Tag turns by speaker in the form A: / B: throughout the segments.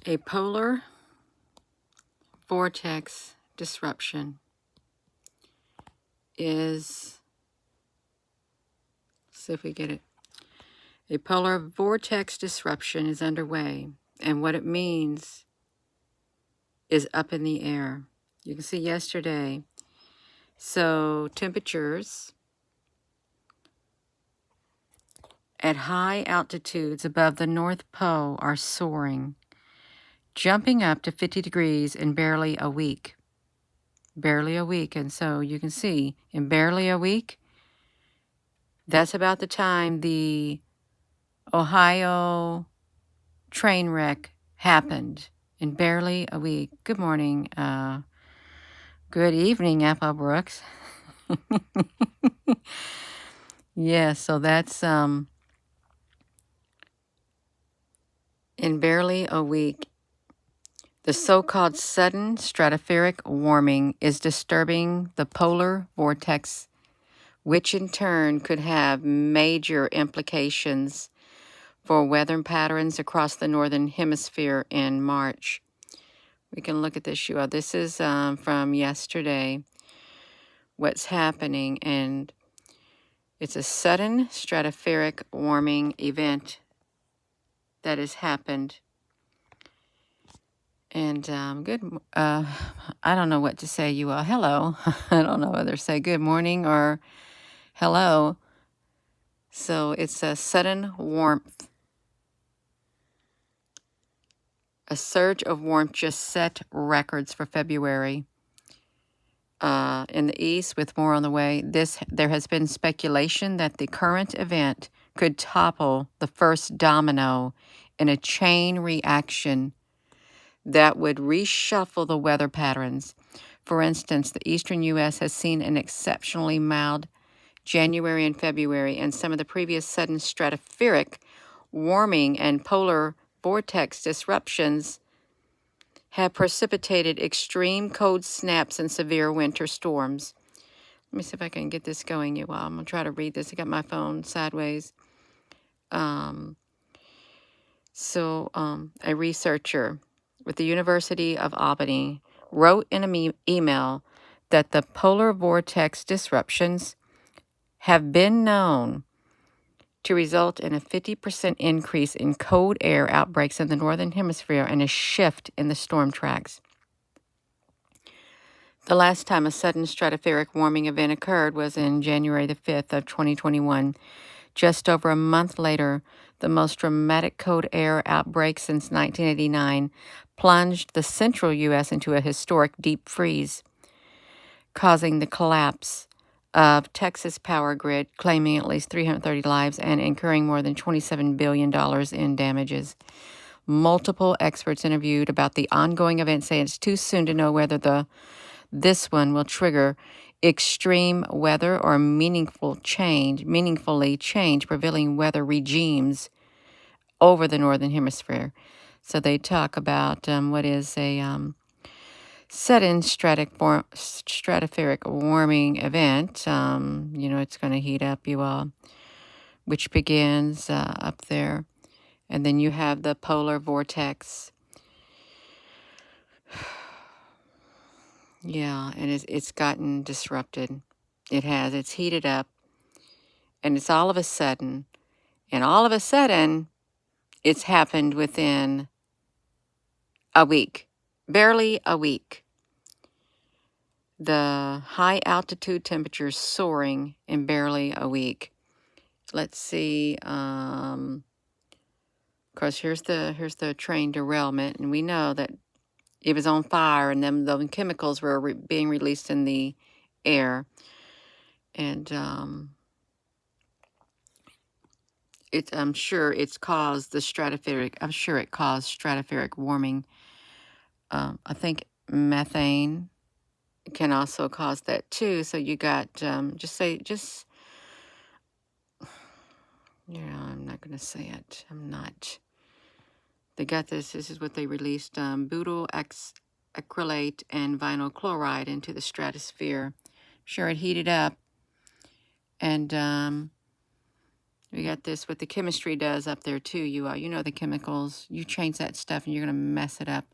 A: A polar vortex disruption is, let's see if we get it. A polar vortex disruption is underway, and what it means is up in the air. You can see yesterday. So temperatures at high altitudes above the North Pole are soaring, jumping up to 50 degrees in barely a week. Barely a week. And so you can see in barely a week, that's about the time the Ohio train wreck happened. In barely a week. Good morning. Good evening, Apple Brooks. Yeah, so that's in barely a week. The so-called sudden stratospheric warming is disturbing the polar vortex, which in turn could have major implications for weather patterns across the northern hemisphere in March. We can look at this. This is from yesterday, what's happening, and it's a sudden stratospheric warming event that has happened. And I don't know what to say, you all. Hello. I don't know whether to say good morning or hello. So it's a sudden warmth. A surge of warmth just set records for February. In the east, with more on the way, there has been speculation that the current event could topple the first domino in a chain reaction that would reshuffle the weather patterns. For instance, the eastern U.S. has seen an exceptionally mild January and February, and some of the previous sudden stratospheric warming and polar vortex disruptions have precipitated extreme cold snaps and severe winter storms. Let me see if I can get this going, you all. I'm going to try to read this. I got my phone sideways. A researcher with the University of Albany wrote in an email that the polar vortex disruptions have been known to result in a 50% increase in cold air outbreaks in the northern hemisphere and a shift in the storm tracks. The last time a sudden stratospheric warming event occurred was in January the 5th of 2021. Just over a month later, the most dramatic cold air outbreak since 1989 plunged the central U.S. into a historic deep freeze, causing the collapse of Texas power grid, claiming at least 330 lives and incurring more than $27 billion in damages. Multiple experts interviewed about the ongoing event say it's too soon to know whether this one will trigger extreme weather or meaningfully change prevailing weather regimes over the northern hemisphere. So they talk about what is a sudden stratospheric warming event. It's going to heat up, you all, which begins up there. And then you have the polar vortex. Yeah, and it's gotten disrupted. It has. It's heated up. And it's all of a sudden. And all of a sudden, it's happened within a week. Barely a week. The high altitude temperatures soaring in barely a week. Let's see. Of course, here's the train derailment, and we know that it was on fire, and then the chemicals were being released in the air, and I'm sure it's caused the stratospheric. I'm sure it caused stratospheric warming. I think methane can also cause that too. So you got I'm not going to say it. I'm not. They got this. This is what they released. Butyl acrylate and vinyl chloride into the stratosphere. Sure, it heated up. And We got this, what the chemistry does up there too, you all. You know the chemicals. You change that stuff and you're going to mess it up.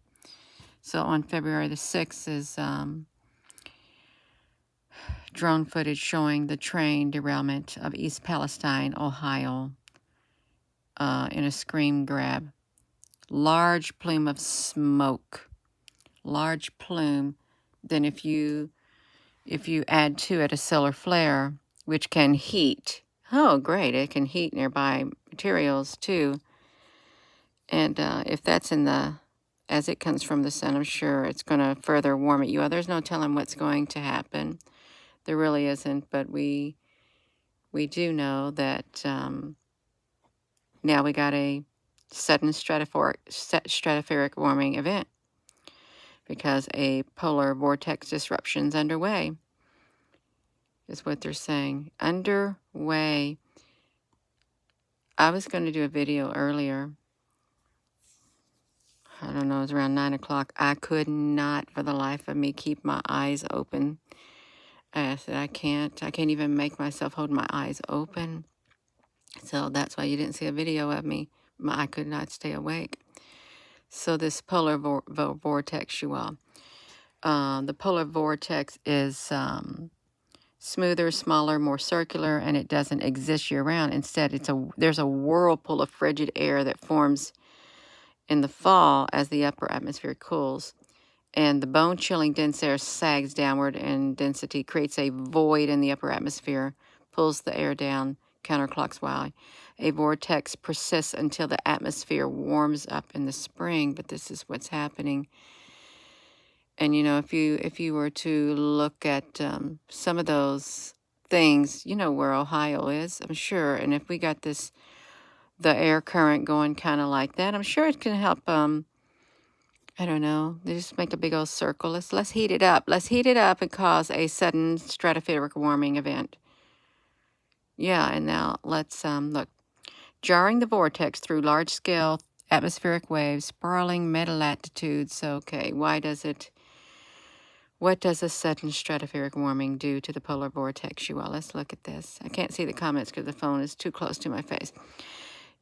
A: So on February the 6th is drone footage showing the train derailment of East Palestine, Ohio, in a screen grab. Large plume of smoke. Large plume. Then if you add to it a solar flare, which can heat. Oh, great. It can heat nearby materials too. And if that's as it comes from the sun, I'm sure it's going to further warm it. There's no telling what's going to happen. There really isn't, but we do know that now we got a sudden stratospheric warming event because a polar vortex disruption's underway, is what they're saying. Underway. I was going to do a video earlier. I don't know, it was around 9 o'clock. I could not, for the life of me, keep my eyes open. I said, I can't even make myself hold my eyes open. So that's why you didn't see a video of me. I could not stay awake. So this polar vortex, you all. The polar vortex is smoother, smaller, more circular, and it doesn't exist year-round. Instead, there's a whirlpool of frigid air that forms in the fall as the upper atmosphere cools. And the bone-chilling dense air sags downward in density, creates a void in the upper atmosphere, pulls the air down counterclockwise. A vortex persists until the atmosphere warms up in the spring, but this is what's happening. And, if you were to look at some of those things, you know where Ohio is, I'm sure. And if we got the air current going kind of like that, I'm sure it can help, I don't know, they just make a big old circle. Let's heat it up. Let's heat it up and cause a sudden stratospheric warming event. Yeah, and now let's look. Jarring the vortex through large-scale atmospheric waves, sprawling meta-latitudes. Okay, what does a sudden stratospheric warming do to the polar vortex, you all? Let's look at this. I can't see the comments because the phone is too close to my face.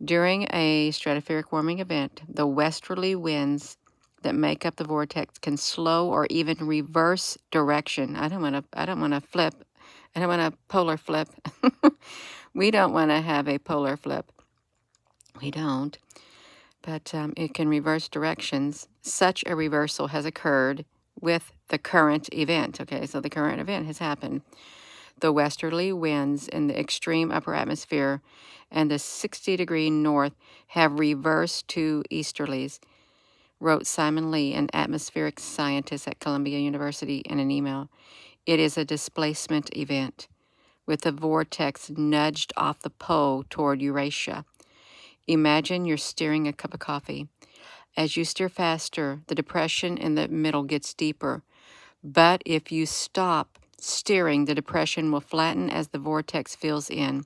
A: During a stratospheric warming event, the westerly winds that make up the vortex can slow or even reverse direction. I don't want to flip. I don't want a polar flip. We don't want to have a polar flip. We don't. But it can reverse directions. Such a reversal has occurred with the current event. Okay, so the current event has happened. The westerly winds in the extreme upper atmosphere and the 60-degree north have reversed to easterlies, wrote Simon Lee, an atmospheric scientist at Columbia University, in an email. It is a displacement event, with the vortex nudged off the pole toward Eurasia. Imagine you're stirring a cup of coffee. As you stir faster, the depression in the middle gets deeper. But if you stop stirring, the depression will flatten as the vortex fills in.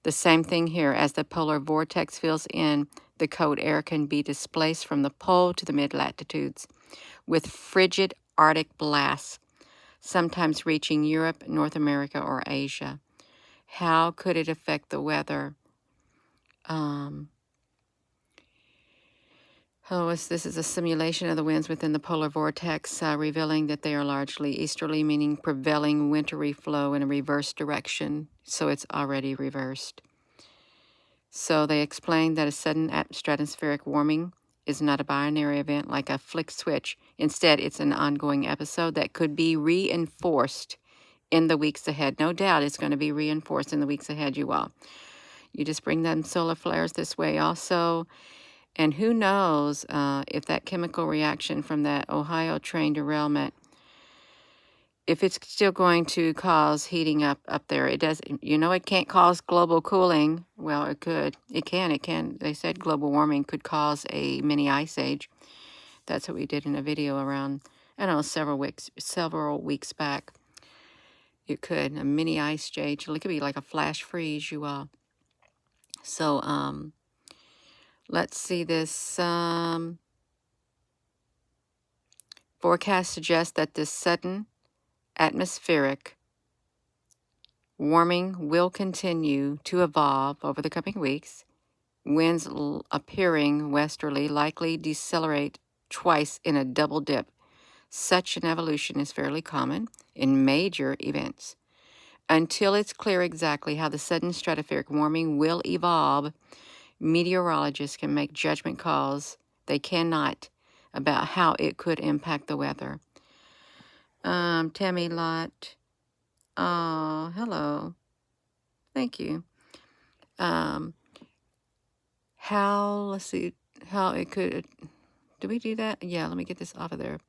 A: The same thing here. As the polar vortex fills in, the cold air can be displaced from the pole to the mid-latitudes with frigid Arctic blasts, sometimes reaching Europe, North America, or Asia. How could it affect the weather? This is a simulation of the winds within the polar vortex, revealing that they are largely easterly, meaning prevailing wintry flow in a reverse direction. So it's already reversed. So they explained that a sudden stratospheric warming is not a binary event like a flick switch. Instead, it's an ongoing episode that could be reinforced in the weeks ahead. No doubt it's going to be reinforced in the weeks ahead, you all. You just bring them solar flares this way also. And who knows if that chemical reaction from that Ohio train derailment, if it's still going to cause heating up there. It does, it can't cause global cooling. Well, it could. It can. They said global warming could cause a mini ice age. That's what we did in a video around, I don't know, several weeks back. It could. A mini ice age. It could be like a flash freeze, you all. So, let's see this. Forecast suggests that this sudden atmospheric Warming will continue to evolve over the coming weeks. Winds appearing westerly likely decelerate twice in a double dip. Such an evolution is fairly common in major events. Until it's clear exactly how the sudden stratospheric warming will evolve, meteorologists can make judgment calls they cannot about how it could impact the weather. Tammy Lott. Oh, hello. Thank you. Let's see, how it could, do we do that? Yeah, let me get this off of there.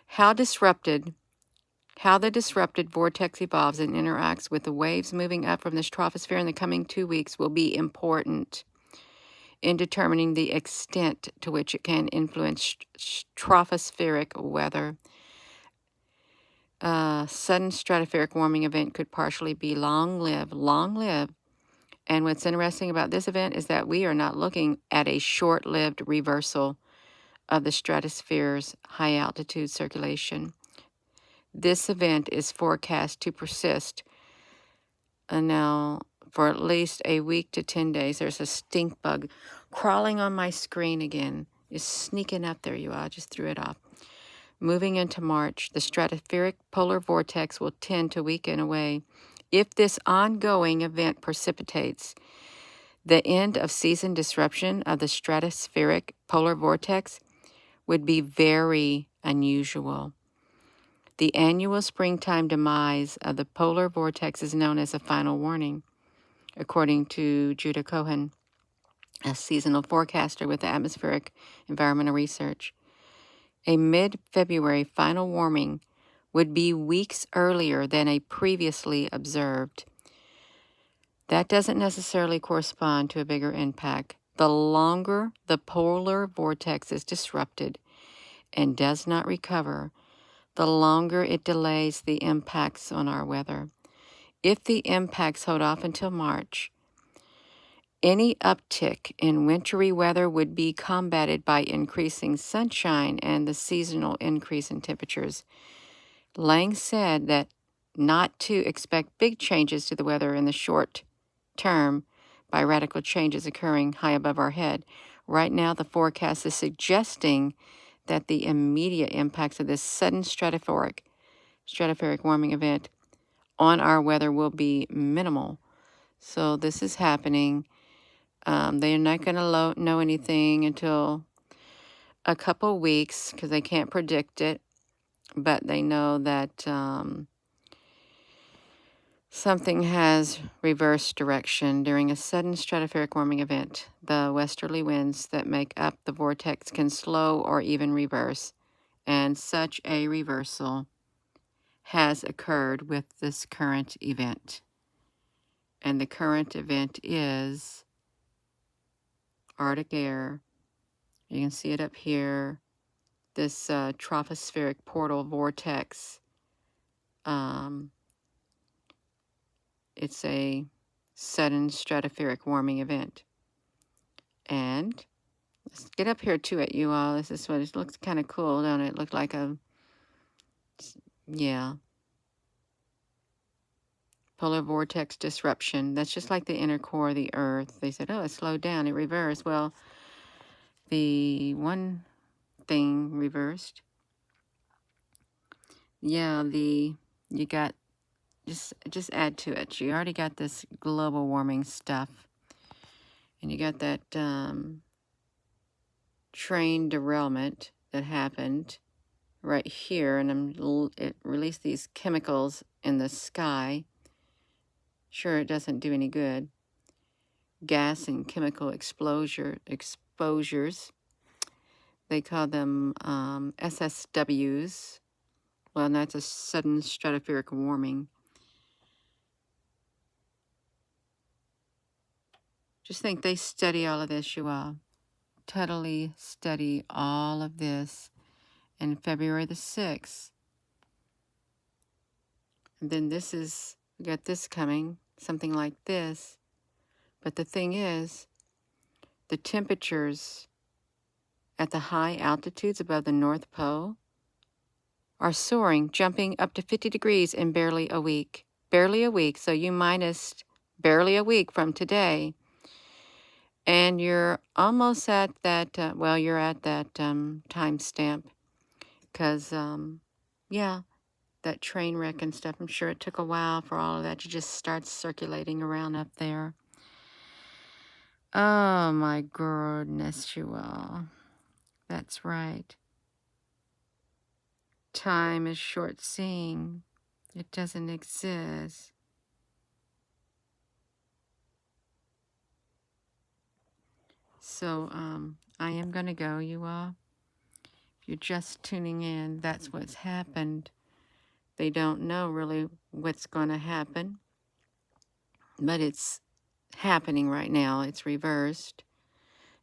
A: How the disrupted vortex evolves and interacts with the waves moving up from the stratospheric in the coming 2 weeks will be important in determining the extent to which it can influence stratospheric weather. Sudden stratospheric warming event could partially be long-lived. And what's interesting about this event is that we are not looking at a short-lived reversal of the stratosphere's high-altitude circulation. This event is forecast to persist now for at least a week to 10 days. There's a stink bug crawling on my screen again. It's sneaking up there, you all. I just threw it off. Moving into March, the stratospheric polar vortex will tend to weaken away. If this ongoing event precipitates the end of season disruption of the stratospheric polar vortex would be very unusual. The annual springtime demise of the polar vortex is known as a final warning, according to Judah Cohen, a seasonal forecaster with the Atmospheric Environmental Research. A mid-February final warning would be weeks earlier than a previously observed. That doesn't necessarily correspond to a bigger impact. The longer the polar vortex is disrupted and does not recover, the longer it delays the impacts on our weather. If the impacts hold off until March, any uptick in wintry weather would be combated by increasing sunshine and the seasonal increase in temperatures. Lang said that not to expect big changes to the weather in the short term by radical changes occurring high above our head. Right now, the forecast is suggesting that the immediate impacts of this sudden stratospheric warming event on our weather will be minimal. So this is happening. They're not going to know anything until a couple weeks because they can't predict it, but they know that something has reversed direction during a sudden stratospheric warming event. The westerly winds that make up the vortex can slow or even reverse, and such a reversal has occurred with this current event. And the current event is Arctic air. You can see it up here. This tropospheric portal vortex. It's a sudden stratospheric warming event. And let's get up here to it, you all. This is what it looks kind of cool, don't it? It looked like a, yeah. Polar vortex disruption. That's just like the inner core of the Earth. They said, oh, it slowed down, it reversed. Well, the one thing reversed. Yeah, you got, just add to it. You already got this global warming stuff. And you got that train derailment that happened right here. And it released these chemicals in the sky. Sure, it doesn't do any good. Gas and chemical exposures. They call them SSWs. Well, and that's a sudden stratospheric warming. Just think they study all of this, you all. Totally study all of this. And February the 6th. And then we got this coming, something like this. But the thing is, the temperatures at the high altitudes above the North Pole are soaring, jumping up to 50 degrees in barely a week. barely a week. So you minus barely a week from today. And you're almost at that, well, you're at that time stamp. Because, yeah, that train wreck and stuff, I'm sure it took a while for all of that to just start circulating around up there. Oh, my goodness, you all. That's right. Time is short seeing. It doesn't exist. So, I am going to go, you all. If you're just tuning in, that's what's happened. They don't know really what's going to happen, but it's happening right now. It's reversed.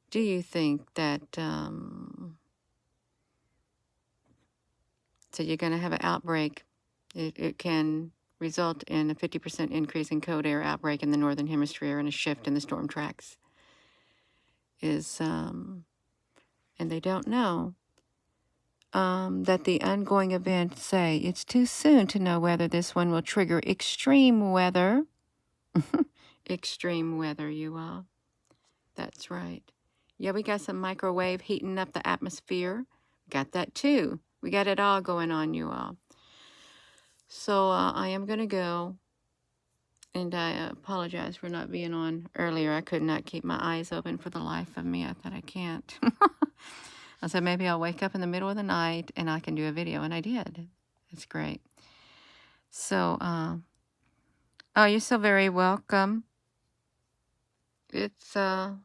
A: Do you think that, so you're going to have an outbreak? It can result in a 50% increase in cold air outbreak in the northern hemisphere and a shift in the storm tracks. And they don't know that the ongoing events say it's too soon to know whether this one will trigger extreme weather. Extreme weather, you all. That's right. Yeah, we got some microwave heating up the atmosphere. Got that too. We got it all going on, you all. So I am going to go. And I apologize for not being on earlier. I could not keep my eyes open for the life of me. I thought I can't. I said maybe I'll wake up in the middle of the night and I can do a video. And I did. That's great. So, oh, you're so very welcome. It's, I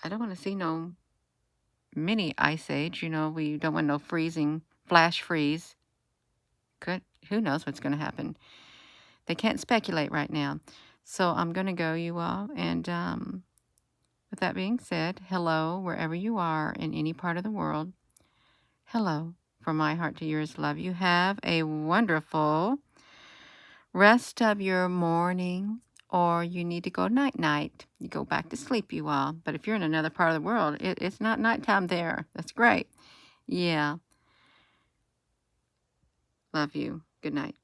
A: don't want to see no mini ice age. You know, we don't want no freezing, flash freeze. Who knows what's going to happen? They can't speculate right now. So I'm going to go, you all. And with that being said, hello, wherever you are in any part of the world. Hello, from my heart to yours, love you. Have a wonderful rest of your morning, or you need to go night-night. You go back to sleep, you all. But if you're in another part of the world, it's not nighttime there. That's great. Yeah. Love you. Good night.